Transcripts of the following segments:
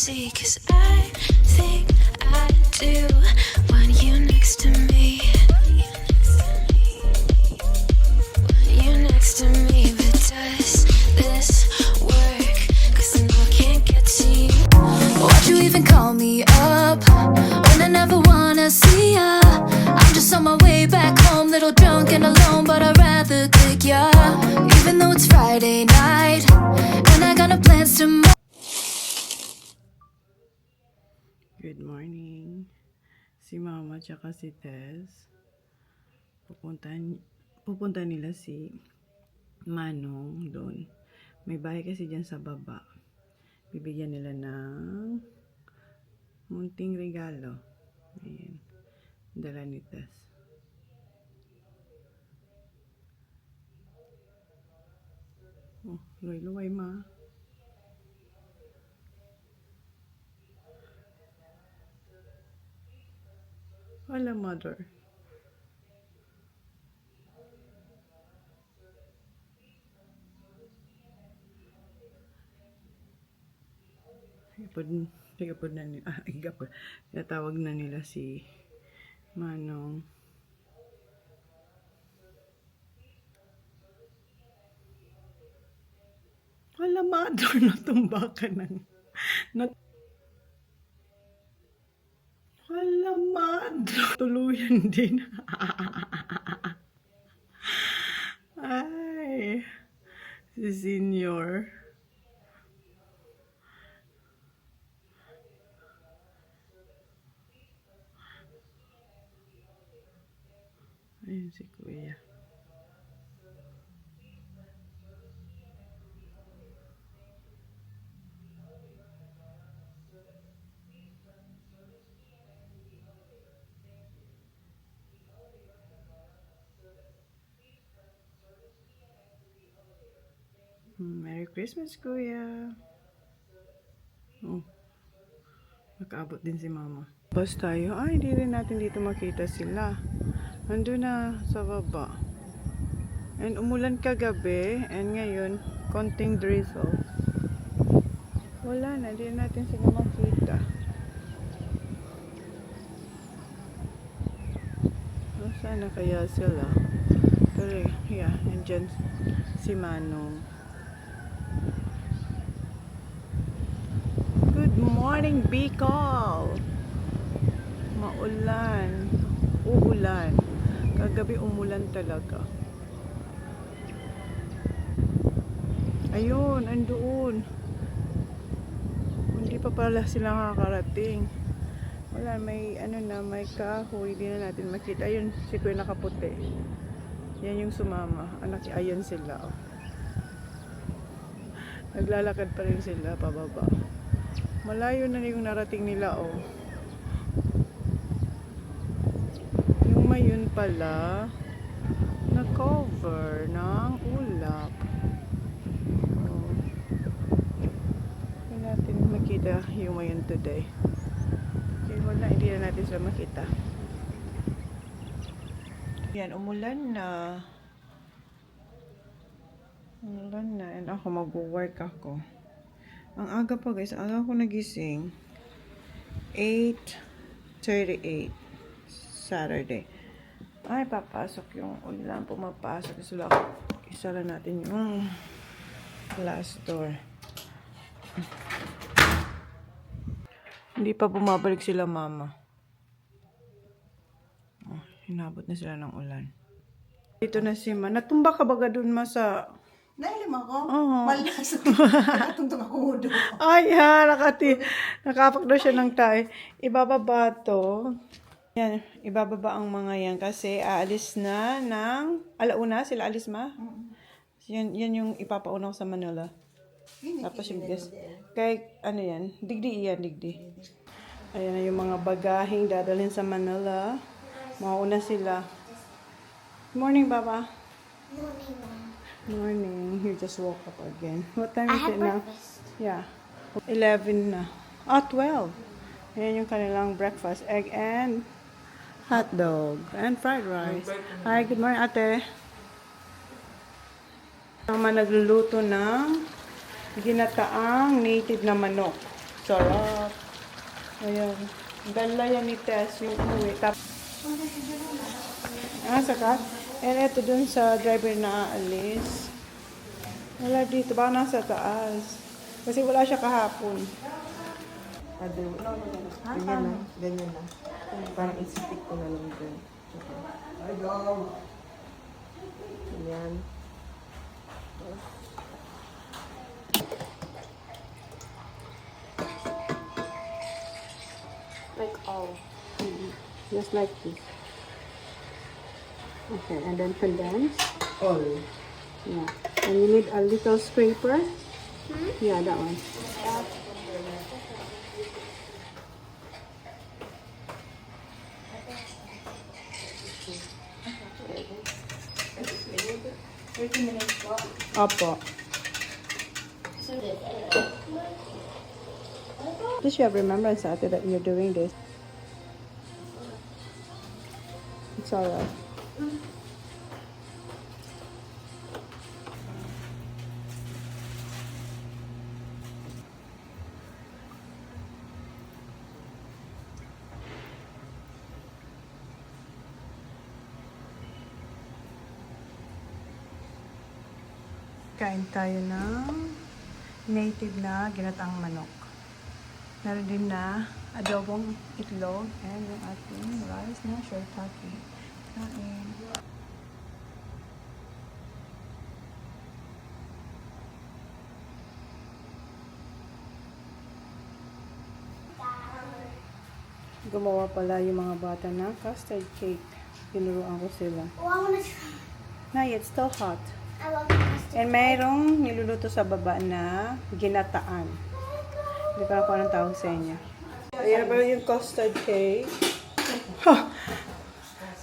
see, 'cause I think I do want you next to me. Want you next to me, but does this work? 'Cause I know I can't get to you. Why'd you even call me up when I never wanna see ya? I'm just on my way back home, little drunk and alone, but I'd rather click ya. Even though it's Friday night and I got no plans tomorrow. Good morning. Si Mama tsaka si Tess. Pupunta nila si Manong doon. May bahay kasi dyan sa baba. Bibigyan nila ng munting regalo. Ayan. Dala ni Tess. Oh, luway-luway ma. Wala, mother. Igapod na nila. Igapod. Tinatawag na nila si Manong. Wala, mother. Natumba ka ng... Wala, mother. Tuluyan din. Ay, si Senior. Ayun si Kuya. Merry Christmas, Kuya. Oh, nakaabot din si Mama. Bus tayo. Ay, hindi rin natin dito makita sila. Nandun na sa baba. And umulan kagabi. And ngayon, konting drizzle. Wala na. Hindi natin sila makita. Oh, sana kaya sila. Pero, yeah, nandyan si Manong. Good morning, Bicol! Maulan. Uulan. Kagabi umulan talaga. Ayun, andoon. Hindi pa pala sila nakakarating. Wala, may ano na, may kahoy. Hindi na natin makita. Ayun, si Kuya nakaputi. Yan yung sumama. Anak, ayun sila. Oh. Naglalakad pa rin sila pababa. Malayo na yung narating nila, oh. Yung mayon pala, na-cover ng ulap. Oh. Hindi natin makita yung mayon today. Okay, wala, hindi na natin sila makita. Yan, umulan na. Umulan na, and ako mag-work ako. Ang aga pa guys, aga ako nagising. 8:38 Saturday. Ay, papasok yung ulan. Pumapasok. Isara natin yung glass door. Hindi pa bumabalik sila, Mama. Oh, hinabot na sila ng ulan. Dito na si Ma. Natumba ka baga dun, Ma, sa... Nailim ako? Oo. Malas. Nakatuntong ako mudo. Ay, ha, nakapak daw siya ng tayo. Ibababa to. Yan, ibababa ang mga yan kasi aalis na ng alauna. Sila alis, Ma? Yan yung ipapauna ko sa Manila. Tapos yung guys. Kay, ano yan? Digdi yan, digdi. Ayan na yung mga bagaheng dadalhin sa Manila. Mauna sila. Morning, Baba. Morning. You just woke up again. What time is it now? Yeah. 11 na. 12. Ayan yung kanilang breakfast. Egg and hot dog. And fried rice. Hi, good morning, ate. Mama nagluluto ng ginataang native na manok. Sarap. Ayan. Dala yan ni Tess yung umuwi. Saka. And ito dun sa driver na aalis. Wala dito. Baka nasa taas. Kasi wala siya kahapon. Ganyan na. Ganyan na. Parang isipik ko na lang din. Ganyan. Like all. Just like this. Okay, and then condense. All. Yeah. And you need a little scraper. Yeah, that one. Opo. Just you have remembrance Ate, that you're doing this. It's alright. Kain tayo ng native na ginataang manok. Meron din na adobong itlog and yung ating rice na shirataki. Kain. Gumawa pala yung mga bata ng custard cake. Tinuruan ko sila. Oh, I wanna try. Na, it's still hot. I love custard. And mayroong niluluto sa baba na ginataan. Hindi ko alam kung anong tawag sa inyo. Ayan pa yung custard cake.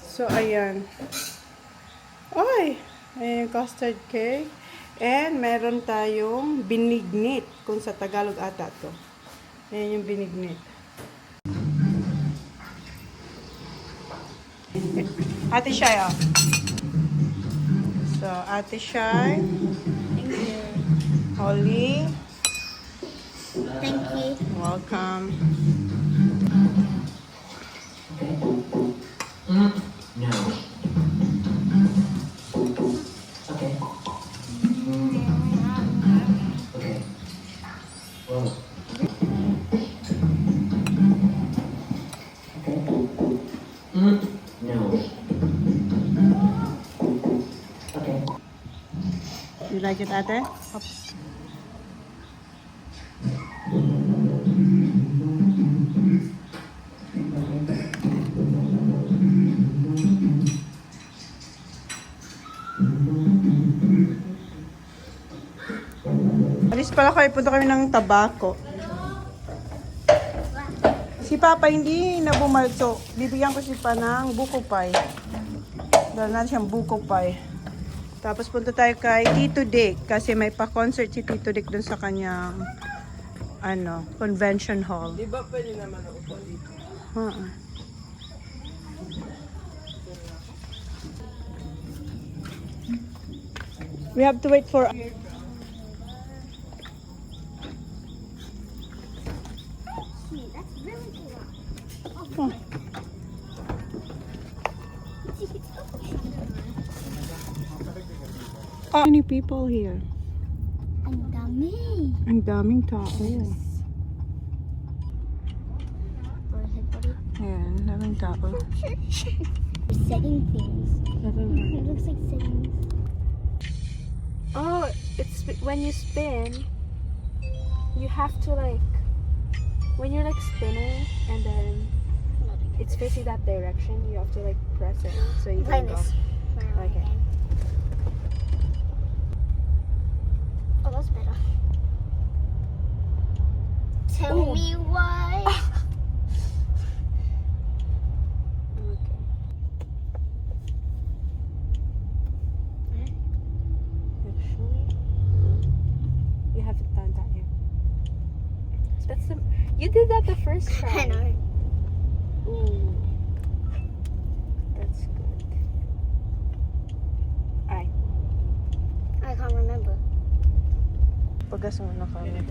So, ayan. Ay! Ayan yung custard cake. And meron tayong binignit. Kung sa Tagalog ata to. Ayan yung binignit. Ate Shai, oh. So, Ate Shai. Holly. Thank you. Welcome. No. Okay. Okay. Well. Okay. No. Okay. You like it, Ate? Alis pala kayo, punta kami ng tabako. Si Papa hindi na bumalso. Bibigyan ko si Pa ng buko pie. Dahil natin siyang buko pie. Tapos punta tayo kay Tito Dick kasi may pa-concert si Tito Dick dun sa kanyang convention hall. Di ba pwede naman ako po dito? We have to wait for... That's really cool. Oh. Many people here. Ang dami. Ang daming tao. Forehead body. Ayan, daming tao. Setting things. It looks like settings. Oh, it's when you spin, you have to like, when you're like spinning and then it's facing that direction, you have to like press it so you Like can go. this. Okay. Oh, that's better. Tell Ooh. me why. Okay. Actually, you haven't done that yet. That's the. You did that the first I time. know. Ooh. That's good. I can't remember. Pagas muna kami.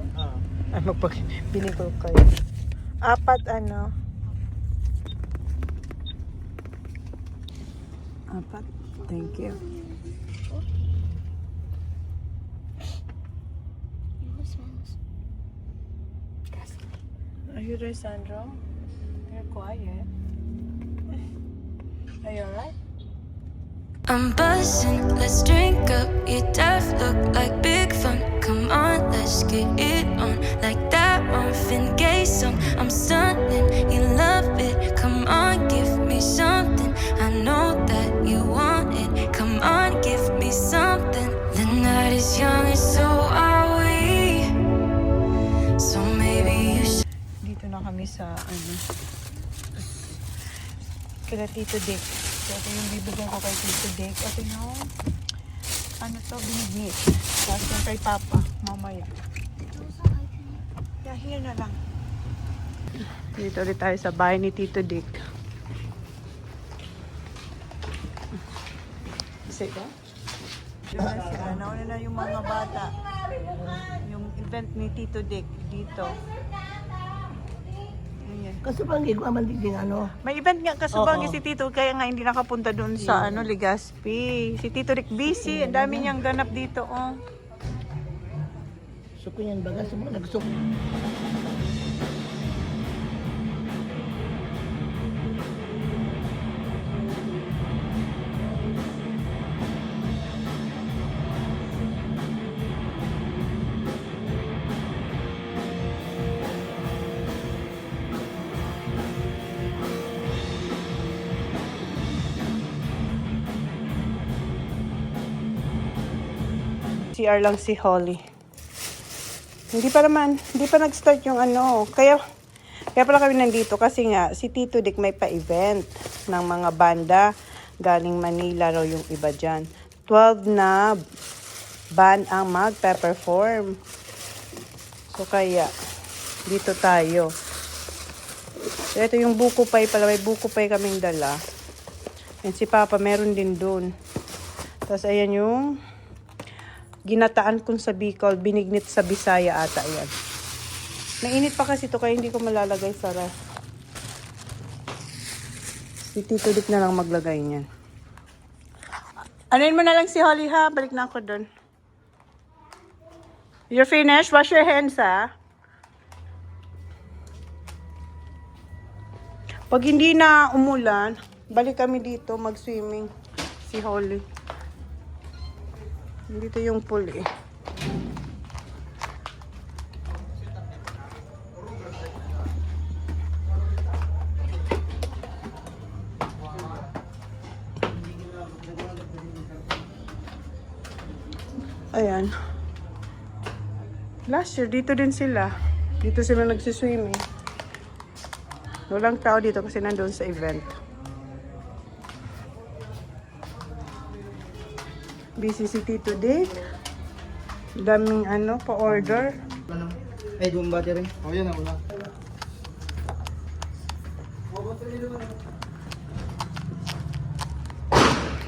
Ay, binigol kayo. 4 ano? 4. Thank you. It smells. Are you there, Sandro? You're quiet. Are you alright? I'm buzzing, let's drink up. Your death look like big fun. Come on, let's get it on. Like that Marvin Gaye song. I'm stunning, you love it. Come on, give me something. I know that you want it. Come on, give me something. The night is young and so are we. So maybe you should. Dito na kami sa kila Tito Dick. So, ito yung bibigyan ko kay Tito Dick. Ito yung binigit. Tapos yung kay Papa, mamaya. Yeah, here na lang. Dito ulit tayo sa bahay ni Tito Dick. Isa ba? Nauna na yung mga bata. Yung event ni Tito Dick dito. Ayan. Kasi pang gigwaman din ano. May event nga kasubagi Oo. si Tito, kaya nga hindi nakapunta doon sa Legazpi. Si Tito Rick busy, ang dami niyang ganap dito, oh. Suko yan baga sa mga nagsuk. CR lang si Holly. Hindi pa nag-start yung Kaya pala kami nandito kasi nga si Tito Dick may pa-event ng mga banda galing Manila raw yung iba dyan. 12 na band ang magpe-perform. So kaya dito tayo. So, ito yung buko pie pala. May buko pie kaming dala. And si Papa meron din dun. Tapos ayan yung ginataan kong sa Bicol, binignit sa Bisaya ata yan. Mainit pa kasi ito kaya hindi ko malalagay sa ref. Si Tito Dick na lang maglagay niyan. Anuin mo na lang si Holly ha, balik na ako doon. You're finished? Wash your hands ha. Pag hindi na umulan, balik kami dito mag-swimming. Si Holly. Dito yung pool eh. Ayan. Last year, dito din sila. Dito sila nagsiswimming. Walang tao dito kasi nandun sa event. Busy si Tito Dick. Daming pa-order. Ay, doon ba rin? O, yan na wala.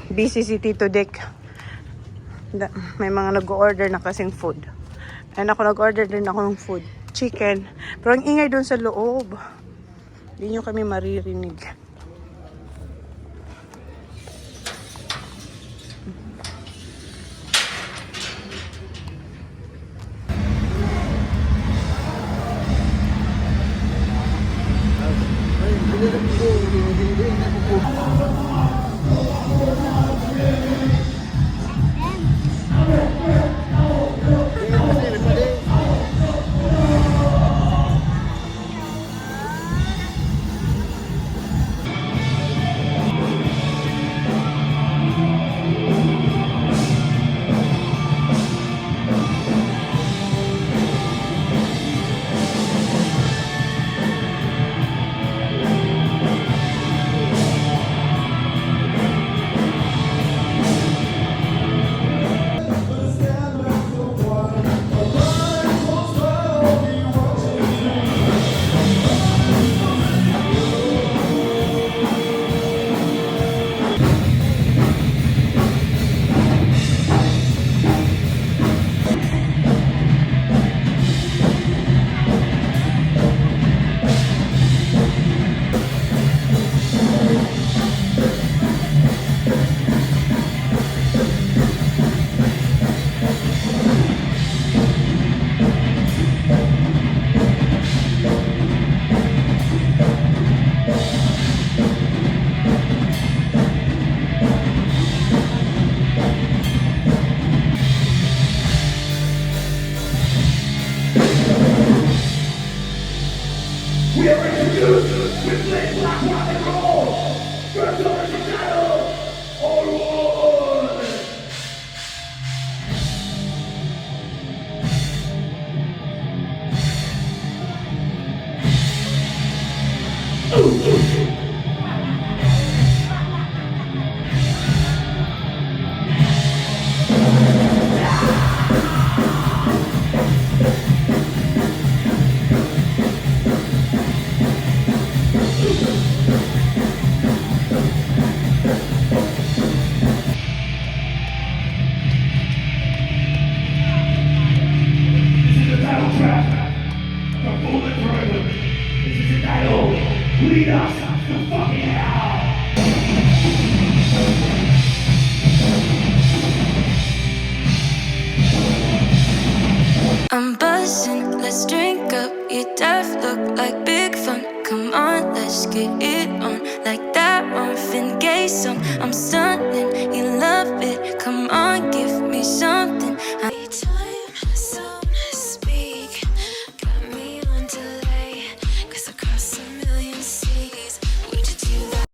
Busy si Tito Dick. May mga nag-order na kasing food. And ako nag-order din ako ng food. Chicken. Pero ang ingay doon sa loob. Hindi nyo kami maririnig. I'm buzzing, let's drink up. Your death look like big fun. Come on, let's get it on. Like that Marvin Gaye song. I'm stunning, you love it. Come on.